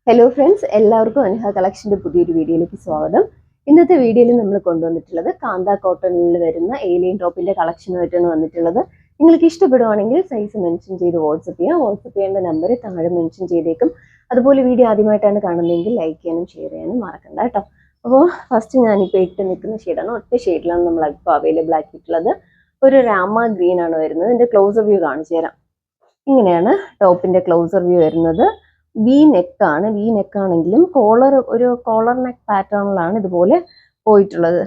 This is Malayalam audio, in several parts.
ഹലോ ഫ്രണ്ട്സ്, എല്ലാവർക്കും അൻഹ കളക്ഷൻ്റെ പുതിയൊരു വീഡിയോയിലേക്ക് സ്വാഗതം. ഇന്നത്തെ വീഡിയോയിൽ നമ്മൾ കൊണ്ടുവന്നിട്ടുള്ളത് കാന്ത കോട്ടണിൽ വരുന്ന ഏലിയൻ ടോപ്പിൻ്റെ കളക്ഷനുമായിട്ടാണ് വന്നിട്ടുള്ളത്. നിങ്ങൾക്ക് ഇഷ്ടപ്പെടുവാണെങ്കിൽ സൈസ് മെൻഷൻ ചെയ്ത് വാട്സപ്പ് ചെയ്യാം. വാട്സപ്പ് ചെയ്യേണ്ട നമ്പർ താഴെ മെൻഷൻ ചെയ്തേക്കും. അതുപോലെ വീഡിയോ ആദ്യമായിട്ടാണ് കാണുന്നതെങ്കിൽ ലൈക്ക് ചെയ്യാനും ഷെയർ ചെയ്യാനും മറക്കണ്ട കേട്ടോ. അപ്പോൾ ഫസ്റ്റ് ഞാനിപ്പോൾ ഇട്ട് നിൽക്കുന്ന ഷെയ്ഡാണ്. ഒറ്റ ഷെയ്ഡിലാണ് നമ്മൾ ഇപ്പോൾ അവൈലബിൾ ആക്കിയിട്ടുള്ളത്. ഒരു രാമ ഗ്രീൻ ആണ് വരുന്നത്. ഇതിൻ്റെ ക്ലോസർ വ്യൂ കാണിച്ചു തരാം. ഇങ്ങനെയാണ് ടോപ്പിൻ്റെ ക്ലോസർ വ്യൂ വരുന്നത്. വി നെക്കാണ്. വി നെക്കാണെങ്കിലും ഒരു കോളർ നെക്ക് പാറ്റേണിലാണ് ഇതുപോലെ പോയിട്ടുള്ളത്.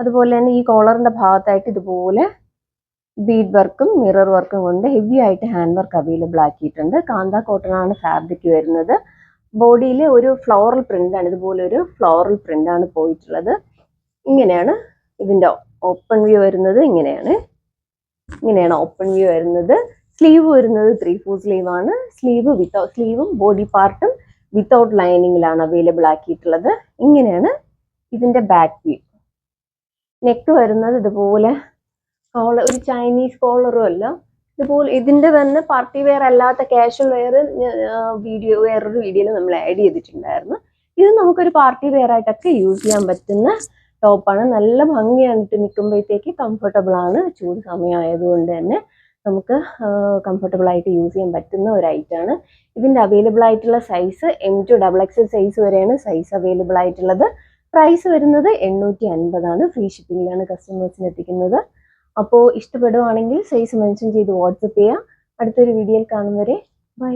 അതുപോലെ തന്നെ ഈ കോളറിന്റെ ഭാഗത്തായിട്ട് ഇതുപോലെ ബീഡ് വർക്കും മിറർ വർക്കും കൊണ്ട് ഹെവി ആയിട്ട് ഹാൻഡ് വർക്ക് അവൈലബിൾ ആക്കിയിട്ടുണ്ട്. കാന്ത കോട്ടൺ ആണ് ഫാബ്രിക് വരുന്നത്. ബോഡിയിൽ ഒരു ഫ്ലോറൽ പ്രിന്റ് ആണ്, ഇതുപോലെ ഒരു ഫ്ലോറൽ പ്രിന്റ് ആണ് പോയിട്ടുള്ളത്. ഇങ്ങനെയാണ് ഇതിന്റെ ഓപ്പൺ വ്യൂ വരുന്നത്. ഇങ്ങനെയാണ് ഓപ്പൺ വ്യൂ വരുന്നത്. സ്ലീവ് വരുന്നത് 3/4 സ്ലീവ് ആണ്. സ്ലീവും ബോഡി പാർട്ടും വിത്തൗട്ട് ലൈനിങ്ങിലാണ് അവൈലബിൾ ആക്കിയിട്ടുള്ളത്. ഇങ്ങനെയാണ് ഇതിന്റെ ബാക്ക് വ്യൂ. നെക്ക് വരുന്നത് ഇതുപോലെ ഒരു ചൈനീസ് കോളറും അല്ല, ഇതുപോലെ ഇതിന്റെ തന്നെ പാർട്ടി വെയർ അല്ലാത്ത കാഷ്വൽ വെയർ വേറൊരു വീഡിയോയിൽ നമ്മൾ ആഡ് ചെയ്തിട്ടുണ്ടായിരുന്നു. ഇത് നമുക്കൊരു പാർട്ടി വെയർ ആയിട്ടൊക്കെ യൂസ് ചെയ്യാൻ പറ്റുന്ന ടോപ്പാണ്. നല്ല ഭംഗിയാണ് ഇട്ട് നിൽക്കുമ്പോഴത്തേക്ക്, കംഫർട്ടബിൾ ആണ്. ചൂട് സമയമായതുകൊണ്ട് തന്നെ നമുക്ക് കംഫർട്ടബിൾ ആയിട്ട് യൂസ് ചെയ്യാൻ പറ്റുന്ന ഒരു ഐറ്റമാണ്. ഇതിൻ്റെ അവൈലബിൾ ആയിട്ടുള്ള size M to XXL size വരെയാണ് സൈസ് അവൈലബിൾ ആയിട്ടുള്ളത്. പ്രൈസ് വരുന്നത് 850 ഫ്രീ ഷിപ്പിങ്ങിലാണ് കസ്റ്റമേഴ്സിന് എത്തിക്കുന്നത്. അപ്പോൾ ഇഷ്ടപ്പെടുവാണെങ്കിൽ സൈസ് മെൻഷൻ ചെയ്ത് വാട്സപ്പ് ചെയ്യാം. അടുത്തൊരു വീഡിയോയിൽ കാണും വരെ ബൈ.